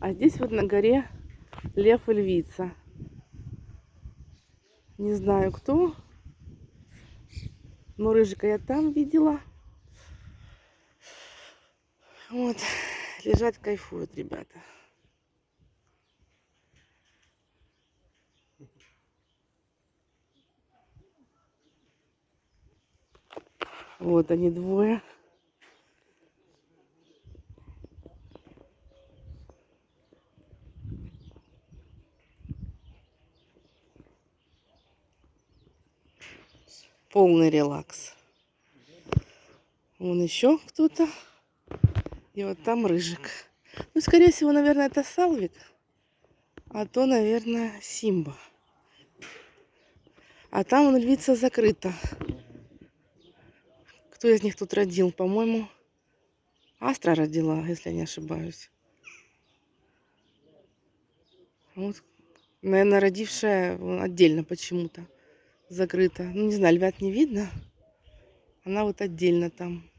А здесь вот на горе лев и львица. Не знаю кто, но рыжика я там видела. Вот, лежат, кайфуют ребята. Вот они двое. Полный релакс. Вон еще кто-то. И вот там рыжик. Ну, скорее всего, наверное, это Салвик. А то, наверное, Симба. А там вон львица закрыта. Кто из них тут родил? По-моему, Астра родила, если я не ошибаюсь. Вот, наверное, родившая отдельно почему-то закрыта. Ну, не знаю, львят не видно. Она вот отдельно там.